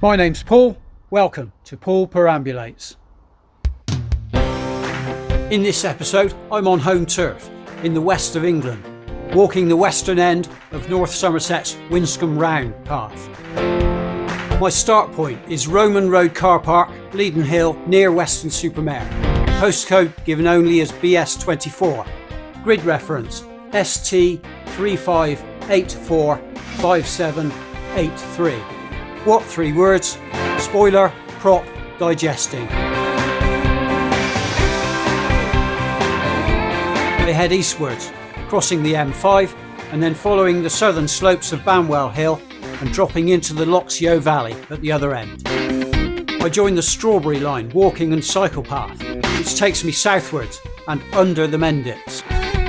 My name's Paul, welcome to Paul Perambulates. In this episode I'm on home turf in the west of England, walking the western end of North Somerset's Winscombe Round path. My start point is Roman Road Car Park, Bleadon Hill near Weston-Super-Mare. Postcode given only as BS24. Grid reference ST35845783. What 3 words? Spoiler, prop, digesting. They head eastwards, crossing the M5 and then following the southern slopes of Banwell Hill and dropping into the Lox Yeo Valley at the other end. I join the Strawberry Line walking and cycle path, which takes me southwards and under the Mendips.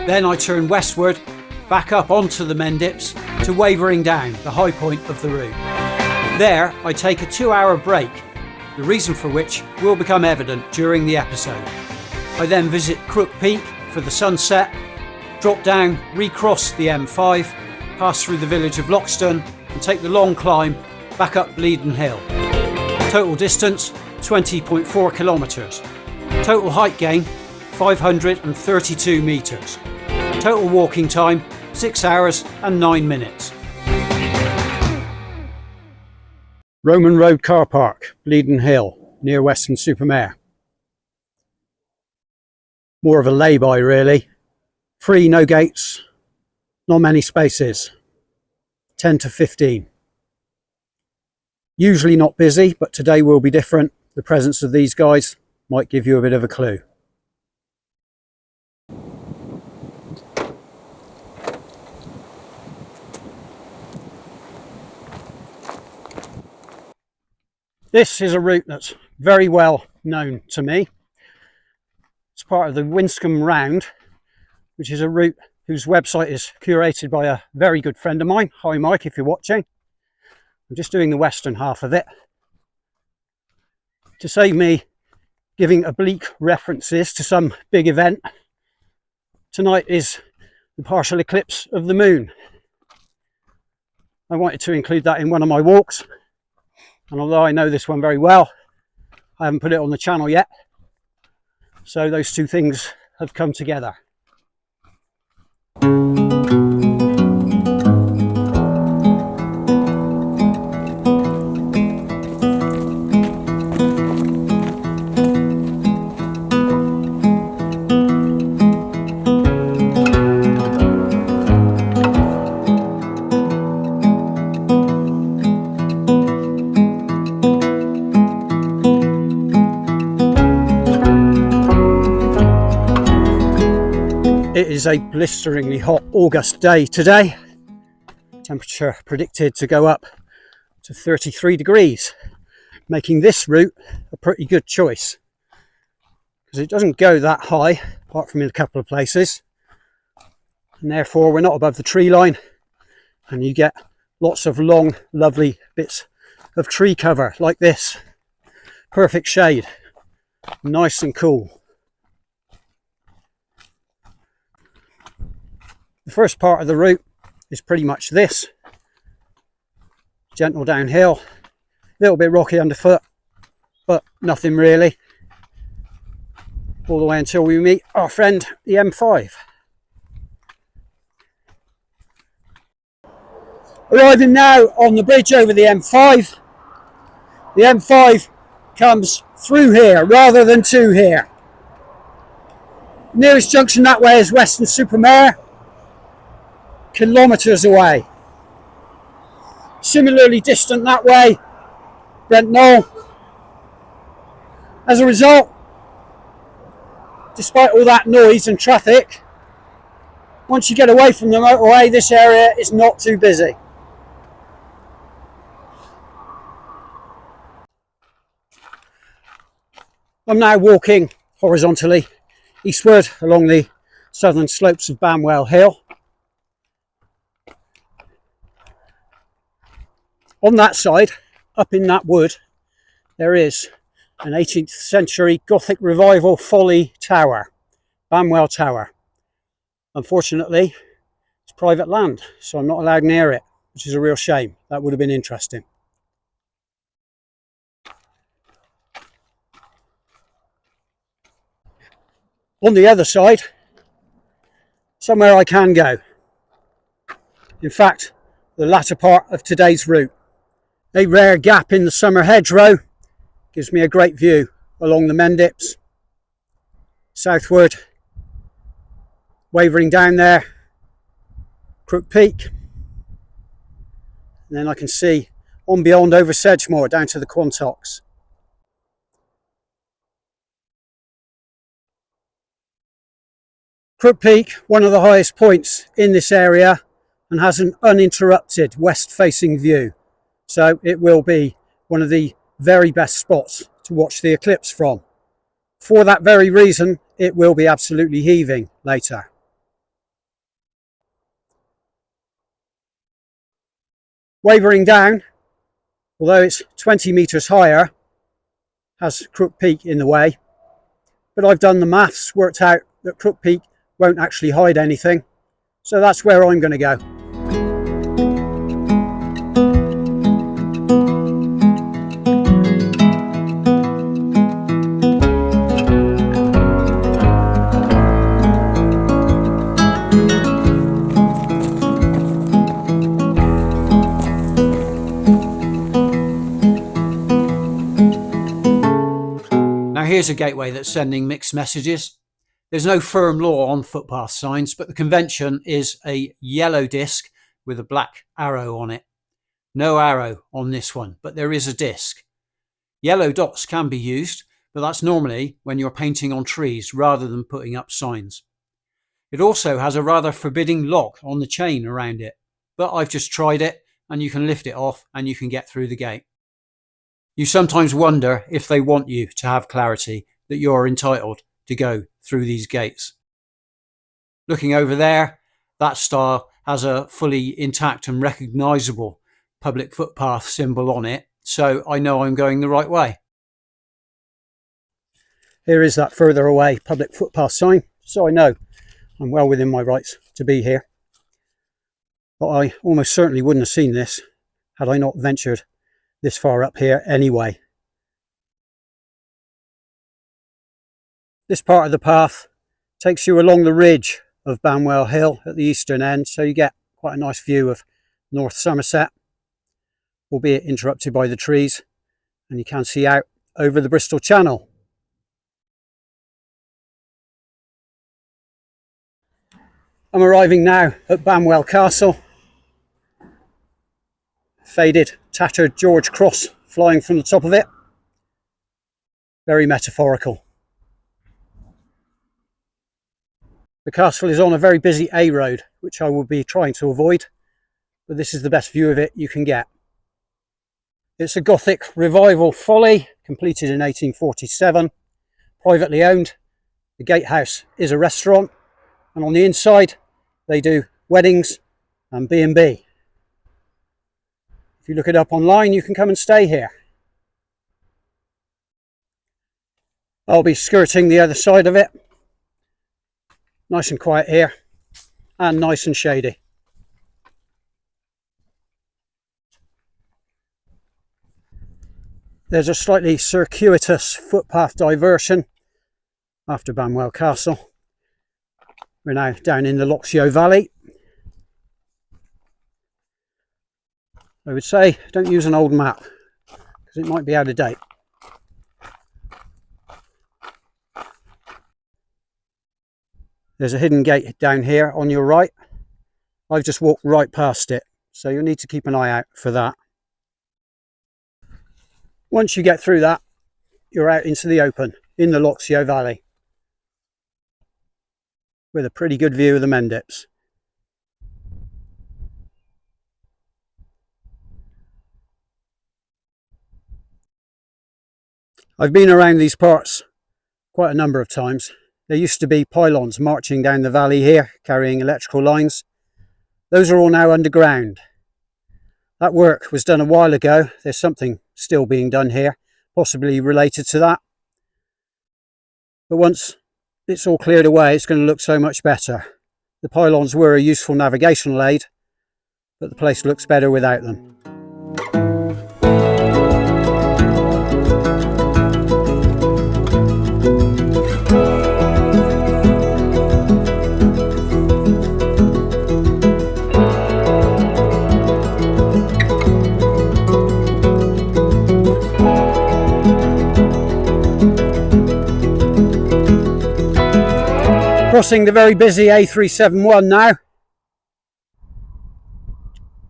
Then I turn westward, back up onto the Mendips to Wavering Down, the high point of the route. There I take a 2-hour break, the reason for which will become evident during the episode. I then visit Crook Peak for the sunset, drop down, recross the M5, pass through the village of Loxton and take the long climb back up Bleadon Hill. Total distance 20.4 kilometres. Total height gain 532 metres. Total walking time 6 hours and 9 minutes. Roman Road Car Park, Bleadon Hill, near Weston-Super-Mare. More of a lay-by really. Free, no gates, not many spaces. 10 to 15. Usually not busy, but today will be different. The presence of these guys might give you a bit of a clue. This is a route that's very well known to me. It's part of the Winscombe Round, which is a route whose website is curated by a very good friend of mine. Hi Mike, if you're watching. I'm just doing the western half of it. To save me giving oblique references to some big event, tonight is the partial eclipse of the moon. I wanted to include that in one of my walks. And although I know this one very well, I haven't put it on the channel yet. So those two things have come together. It is a blisteringly hot August day today. Temperature predicted to go up to 33 degrees, making this route a pretty good choice because it doesn't go that high, apart from in a couple of places, and therefore we're not above the tree line, and you get lots of long, lovely bits of tree cover like this. Perfect shade, nice and cool. The first part of the route is pretty much this. Gentle downhill, a little bit rocky underfoot, but nothing really. All the way until we meet our friend, the M5. Arriving now on the bridge over the M5. The M5 comes through here rather than to here. Nearest junction that way is Weston-Super-Mare. Kilometres away. Similarly distant that way, Brent Knoll. As a result, despite all that noise and traffic, once you get away from the motorway, this area is not too busy. I'm now walking horizontally eastward along the southern slopes of Banwell Hill. On that side, up in that wood, there is an 18th century Gothic Revival folly tower, Banwell Tower. Unfortunately, it's private land, so I'm not allowed near it, which is a real shame. That would have been interesting. On the other side, somewhere I can go. In fact, the latter part of today's route. A rare gap in the summer hedgerow gives me a great view along the Mendips, southward, Wavering Down there, Crook Peak, and then I can see on beyond over Sedgemoor down to the Quantocks. Crook Peak, one of the highest points in this area, and has an uninterrupted west-facing view, so it will be one of the very best spots to watch the eclipse from. For that very reason, it will be absolutely heaving later. Wavering Down, although it's 20 metres higher, has Crook Peak in the way, but I've done the maths, worked out that Crook Peak won't actually hide anything, so that's where I'm going to go. Now here's a gateway that's sending mixed messages. There's no firm law on footpath signs, but the convention is a yellow disc with a black arrow on it. No arrow on this one, but there is a disc. Yellow dots can be used, but that's normally when you're painting on trees rather than putting up signs. It also has a rather forbidding lock on the chain around it, but I've just tried it and you can lift it off and you can get through the gate. You sometimes wonder if they want you to have clarity that you're entitled to go through these gates. Looking over there, that stile has a fully intact and recognisable public footpath symbol on it, so I know I'm going the right way. Here is that further away public footpath sign, so I know I'm well within my rights to be here. But I almost certainly wouldn't have seen this had I not ventured this far up here anyway. This part of the path takes you along the ridge of Banwell Hill at the eastern end, so you get quite a nice view of North Somerset, albeit interrupted by the trees, and you can see out over the Bristol Channel. I'm arriving now at Banwell Castle. Faded, tattered George Cross flying from the top of it. Very metaphorical. The castle is on a very busy A road, which I will be trying to avoid, but this is the best view of it you can get. It's a Gothic revival folly, completed in 1847, privately owned. The gatehouse is a restaurant, and on the inside they do weddings and B&B. If you look it up online, you can come and stay here. I'll be skirting the other side of it. Nice and quiet here, and nice and shady. There's a slightly circuitous footpath diversion after Banwell Castle. We're now down in the Lox Yeo Valley. I would say don't use an old map because it might be out of date. There's a hidden gate down here on your right. I've just walked right past it, so you'll need to keep an eye out for that. Once you get through that, you're out into the open in the Lox Yeo Valley with a pretty good view of the Mendips. I've been around these parts quite a number of times. There used to be pylons marching down the valley here, carrying electrical lines. Those are all now underground. That work was done a while ago. There's something still being done here, possibly related to that. But once it's all cleared away, it's going to look so much better. The pylons were a useful navigational aid, but the place looks better without them. Crossing the very busy A371 now,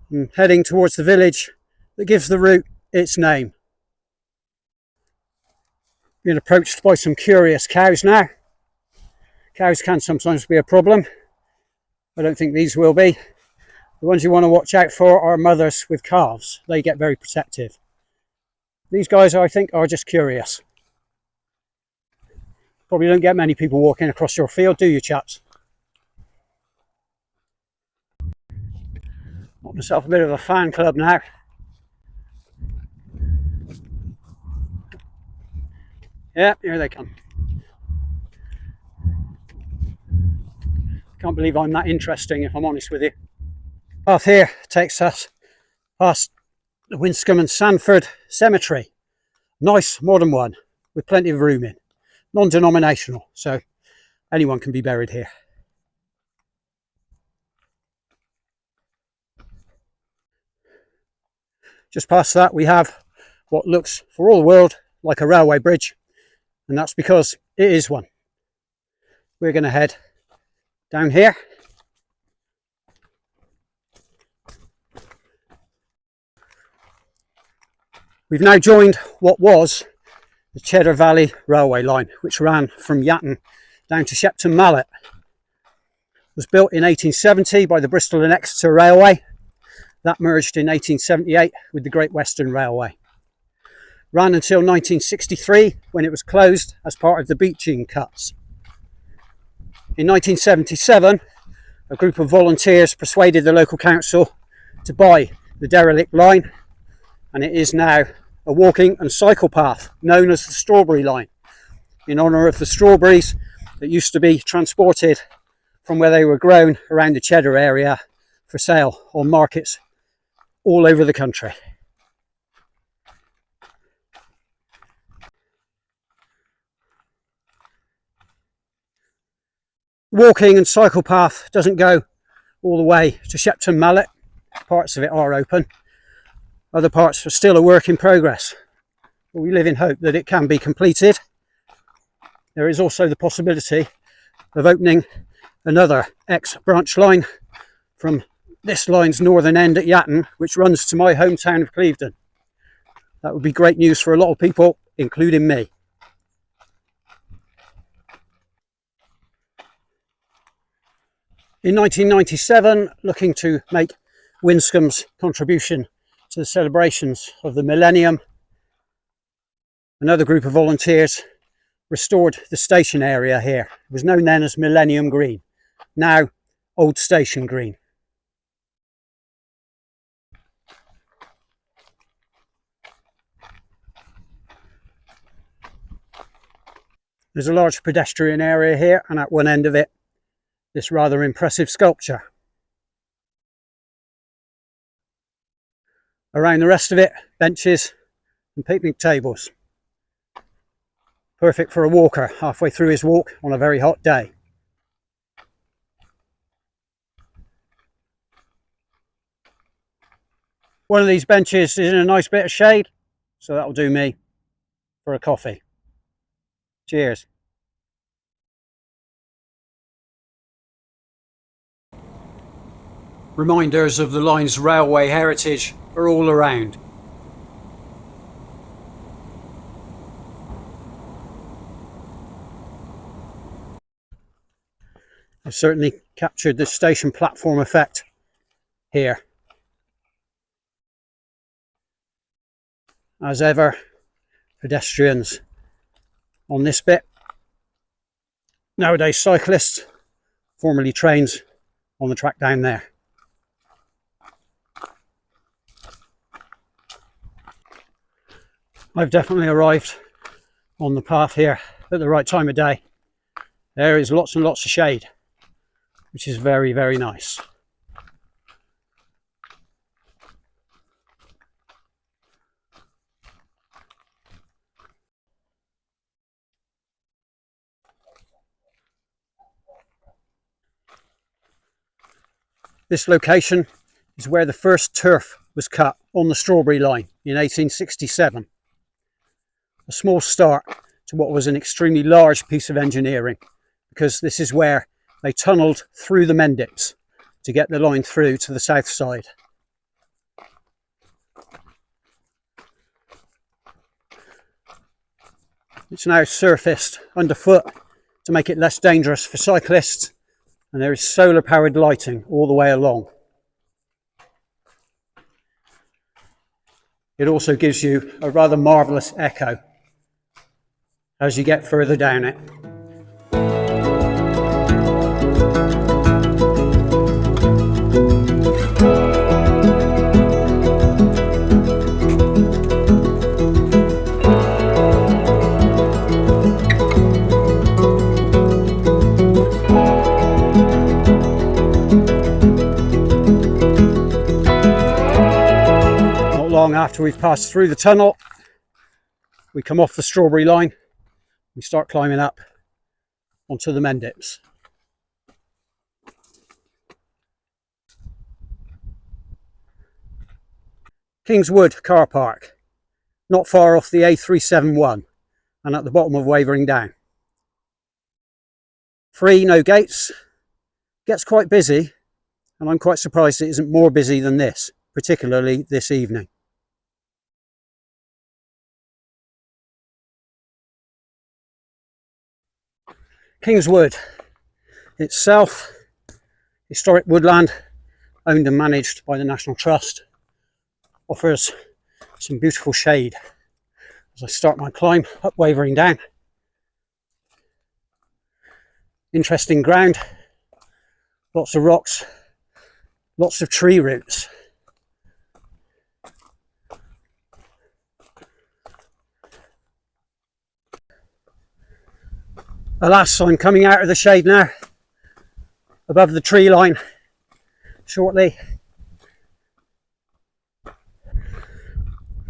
and heading towards the village that gives the route its name. Being approached by some curious cows now. Cows can sometimes be a problem. I don't think these will be. The ones you want to watch out for are mothers with calves. They get very protective. These guys, I think, are just curious. Probably don't get many people walking across your field, do you, chaps? Got myself a bit of a fan club now. Yeah, here they come. Can't believe I'm that interesting, if I'm honest with you. Path here takes us past the Winscombe and Sanford Cemetery. Nice modern one with plenty of room in. Non-denominational, so anyone can be buried here. Just past that we have what looks for all the world like a railway bridge, and that's because it is one. We're going to head down here. We've now joined what was the Cheddar Valley railway line, which ran from Yatton down to Shepton Mallet. It was built in 1870 by the Bristol and Exeter Railway. That merged in 1878 with the Great Western Railway. Ran until 1963, when it was closed as part of the Beeching cuts. In 1977, a group of volunteers persuaded the local council to buy the derelict line, and it is now a walking and cycle path known as the Strawberry Line, in honour of the strawberries that used to be transported from where they were grown around the Cheddar area for sale on markets all over the country. Walking and cycle path doesn't go all the way to Shepton Mallet. Parts of it are open. Other parts are still a work in progress. But we live in hope that it can be completed. There is also the possibility of opening another X-branch line from this line's northern end at Yatton, which runs to my hometown of Clevedon. That would be great news for a lot of people, including me. In 1997, looking to make Winscombe's contribution to the celebrations of the millennium, another group of volunteers restored the station area here. It was known then as Millennium Green, now Old Station Green. There's a large pedestrian area here, and at one end of it, this rather impressive sculpture. Around the rest of it, benches and picnic tables. Perfect for a walker halfway through his walk on a very hot day. One of these benches is in a nice bit of shade, so that'll do me for a coffee. Cheers. Reminders of the line's railway heritage are all around. I've certainly captured the station platform effect here. As ever, pedestrians on this bit. Nowadays cyclists, formerly trains on the track down there. I've definitely arrived on the path here at the right time of day. There is lots and lots of shade, which is very, very nice. This location is where the first turf was cut on the Strawberry Line in 1867. A small start to what was an extremely large piece of engineering, because this is where they tunnelled through the Mendips to get the line through to the south side. It's now surfaced underfoot to make it less dangerous for cyclists, and there is solar powered lighting all the way along. It also gives you a rather marvellous echo as you get further down it. Long after we've passed through the tunnel, we come off the strawberry line, we start climbing up onto the Mendips. Kingswood car park, not far off the A371 and at the bottom of Wavering Down. Free, no gates, gets quite busy, and I'm quite surprised it isn't more busy than this, particularly this evening. Kingswood itself, historic woodland owned and managed by the National Trust, offers some beautiful shade as I start my climb up Wavering Down. Interesting ground, lots of rocks, lots of tree roots. Alas, I'm coming out of the shade now, above the tree line shortly.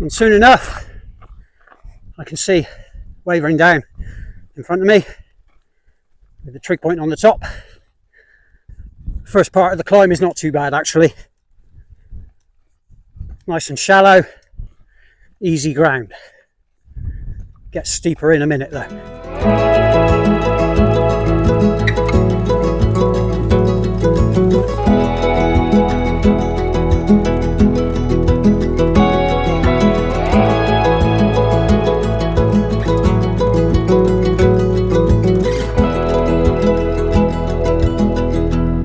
And soon enough, I can see Wavering Down in front of me, with the trig point on the top. First part of the climb is not too bad actually. Nice and shallow, easy ground. Gets steeper in a minute though.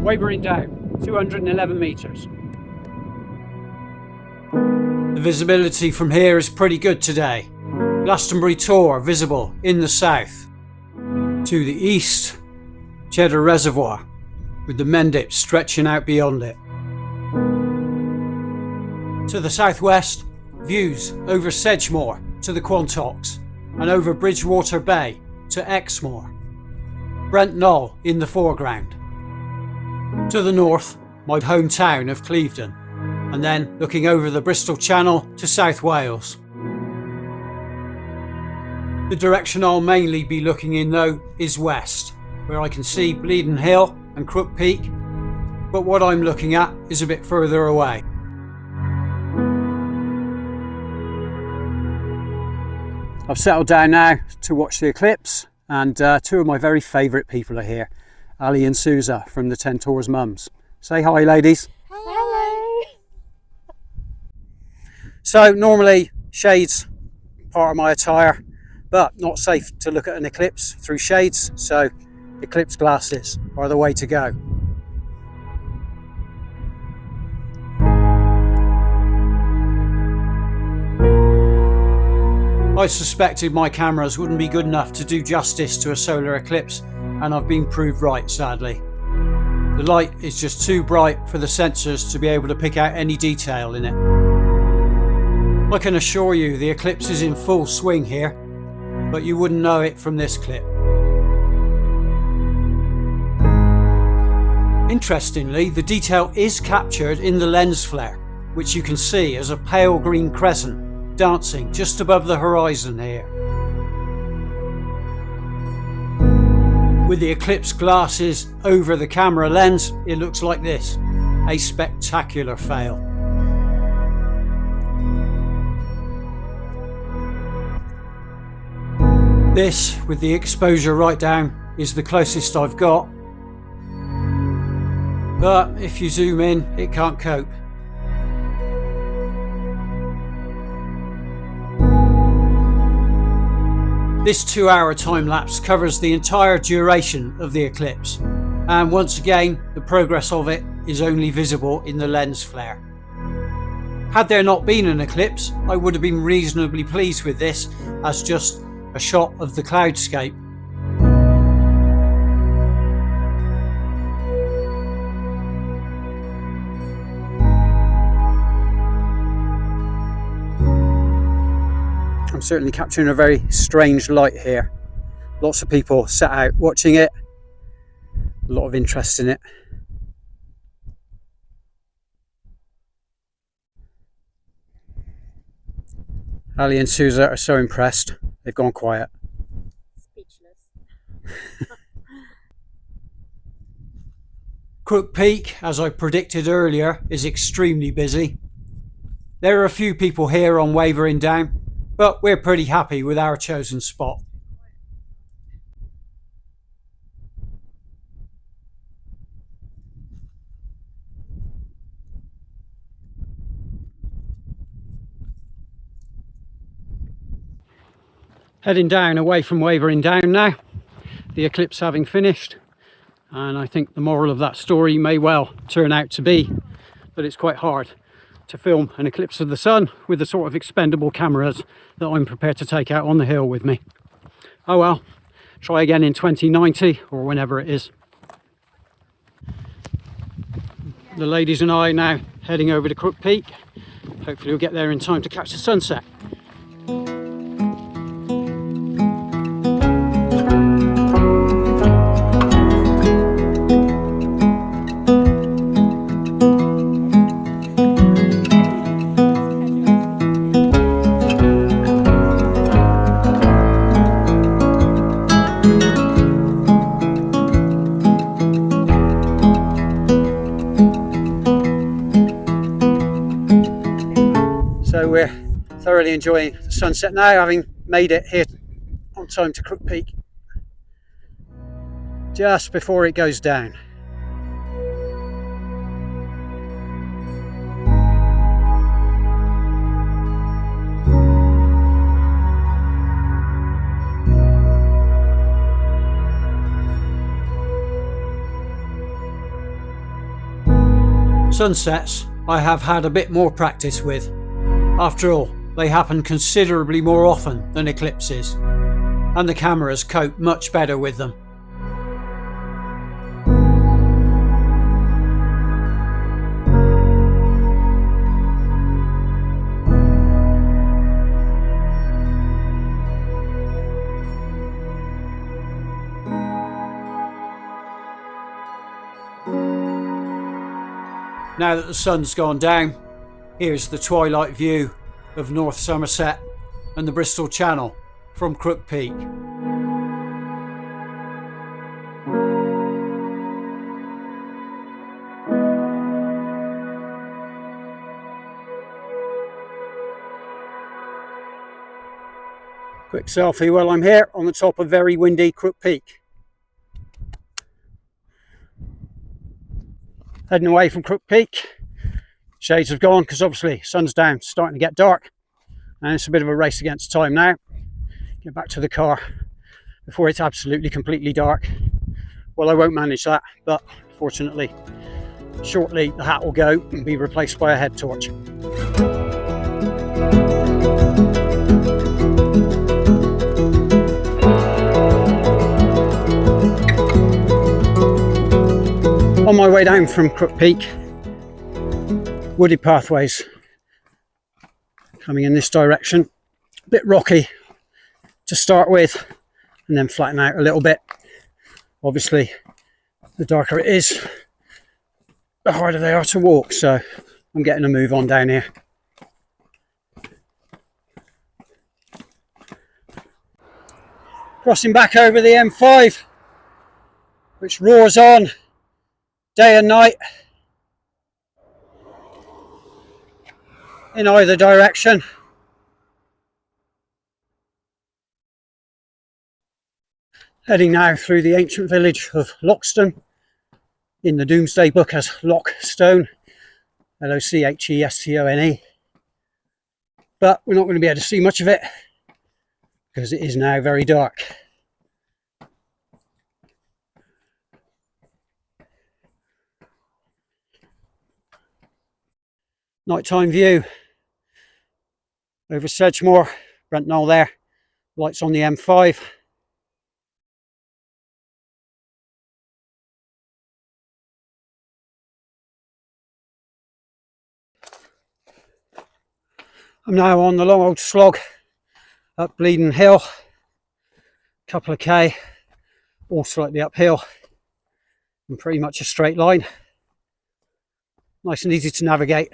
Wavering Down, 211 metres. The visibility from here is pretty good today. Glastonbury Tor visible in the south. To the east, Cheddar Reservoir, with the Mendips stretching out beyond it. To the southwest, views over Sedgemoor to the Quantocks, and over Bridgewater Bay to Exmoor. Brent Knoll in the foreground. To the north, my hometown of Clevedon, and then looking over the Bristol Channel to South Wales. The direction I'll mainly be looking in though is west, where I can see Bleadon Hill and Crook Peak, but what I'm looking at is a bit further away. I've settled down now to watch the eclipse, and two of my very favourite people are here, Ali and Sousa from the 10 Tours Mums. Say hi, ladies. Hello. So normally shades part of my attire, but not safe to look at an eclipse through shades, so eclipse glasses are the way to go. I suspected my cameras wouldn't be good enough to do justice to a solar eclipse, and I've been proved right, sadly. The light is just too bright for the sensors to be able to pick out any detail in it. I can assure you the eclipse is in full swing here, but you wouldn't know it from this clip. Interestingly, the detail is captured in the lens flare, which you can see as a pale green crescent dancing just above the horizon here. With the eclipse glasses over the camera lens, it looks like this, a spectacular fail. This, with the exposure right down, is the closest I've got, but if you zoom in, it can't cope. This 2-hour time lapse covers the entire duration of the eclipse, and once again the progress of it is only visible in the lens flare. Had there not been an eclipse, I would have been reasonably pleased with this as just a shot of the cloudscape. I'm certainly capturing a very strange light here. Lots of people sat out watching it, a lot of interest in it. Ali and Sousa are so impressed, they've gone quiet. Speechless. Crook Peak, as I predicted earlier, is extremely busy. There are a few people here on Wavering Down, but we're pretty happy with our chosen spot. Heading down away from Wavering Down now, the eclipse having finished, and I think the moral of that story may well turn out to be that it's quite hard to film an eclipse of the sun with the sort of expendable cameras that I'm prepared to take out on the hill with me. Oh well, try again in 2090 or whenever it is. The ladies and I now heading over to Crook Peak. Hopefully we'll get there in time to catch the sunset. So we're thoroughly enjoying the sunset now, having made it here on time to Crook Peak just before it goes down. Sunsets I have had a bit more practice with. After all, they happen considerably more often than eclipses, and the cameras cope much better with them. Now that the sun's gone down, here's the twilight view of North Somerset and the Bristol Channel from Crook Peak. Quick selfie while I'm here on the top of very windy Crook Peak. Heading away from Crook Peak. Shades have gone because obviously sun's down, starting to get dark, and it's a bit of a race against time now. Get back to the car before it's absolutely completely dark. Well, I won't manage that, but fortunately shortly the hat will go and be replaced by a head torch. On my way down from Crook Peak, wooded pathways coming in this direction, a bit rocky to start with and then flatten out a little bit. Obviously the darker it is, the harder they are to walk, so I'm getting a move on down here. Crossing back over the M5, which roars on day and night in either direction. Heading now through the ancient village of Loxton in the Doomsday Book as Loxton, Lochestone, but we're not going to be able to see much of it because it is now very dark. Nighttime view over Sedgemoor, Brent Knoll there, lights on the M5. I'm now on the long old slog up Bleadon Hill, couple of K, all slightly uphill and pretty much a straight line. Nice and easy to navigate,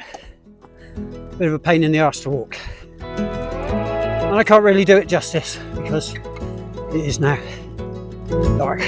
bit of a pain in the arse to walk. And I can't really do it justice because it is now dark.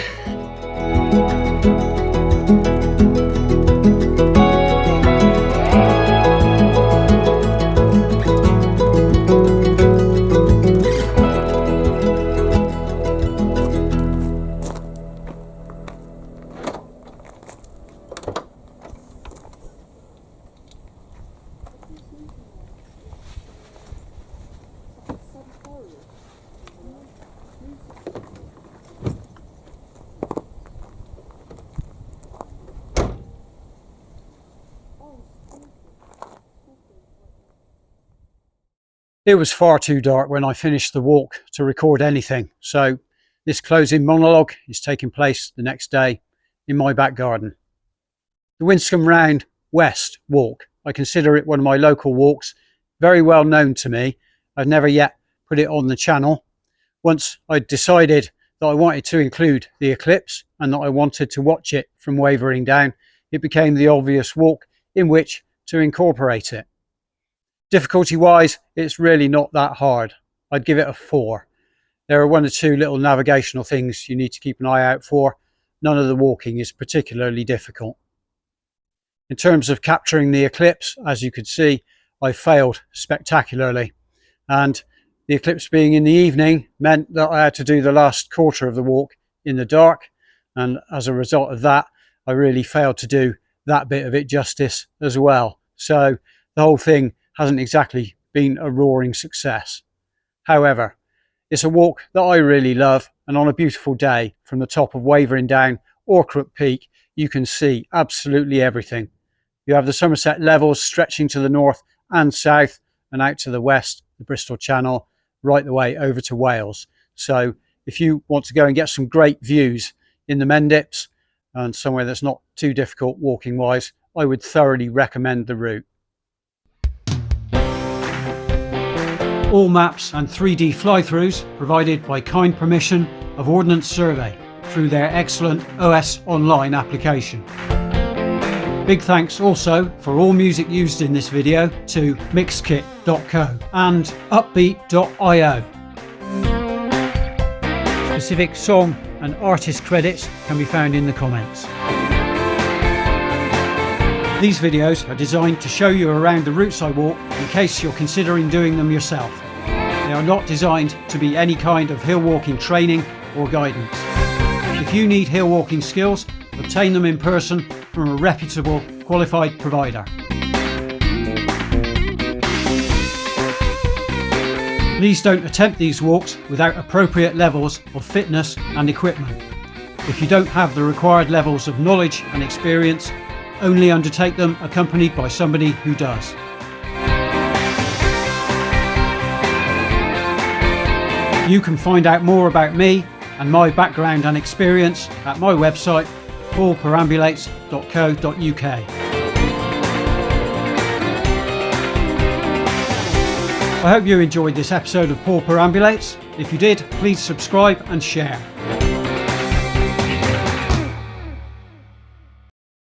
It was far too dark when I finished the walk to record anything, so this closing monologue is taking place the next day in my back garden. The Winscombe Round West walk, I consider it one of my local walks, very well known to me. I've never yet put it on the channel. Once I decided that I wanted to include the eclipse and that I wanted to watch it from Wavering Down, it became the obvious walk in which to incorporate it. Difficulty wise, it's really not that hard. I'd give it a 4. There are 1 or 2 little navigational things you need to keep an eye out for. None of the walking is particularly difficult. In terms of capturing the eclipse, as you could see, I failed spectacularly, and the eclipse being in the evening meant that I had to do the last quarter of the walk in the dark, and as a result of that I really failed to do that bit of it justice as well. So the whole thing hasn't exactly been a roaring success. However, it's a walk that I really love, and on a beautiful day from the top of Wavering Down or Crook Peak you can see absolutely everything. You have the Somerset levels stretching to the north and south and out to the west, the Bristol Channel, right the way over to Wales. So if you want to go and get some great views in the Mendips and somewhere that's not too difficult walking wise, I would thoroughly recommend the route. All maps and 3D fly-throughs provided by kind permission of Ordnance Survey through their excellent OS Online application. Big thanks also for all music used in this video to mixkit.co and upbeat.io. Specific song and artist credits can be found in the comments. These videos are designed to show you around the routes I walk in case you're considering doing them yourself. They are not designed to be any kind of hill walking training or guidance. If you need hill walking skills, obtain them in person from a reputable, qualified provider. Please don't attempt these walks without appropriate levels of fitness and equipment. If you don't have the required levels of knowledge and experience, only undertake them accompanied by somebody who does. You can find out more about me and my background and experience at my website paulperambulates.co.uk. I hope you enjoyed this episode of Paul Perambulates. If you did, please subscribe and share.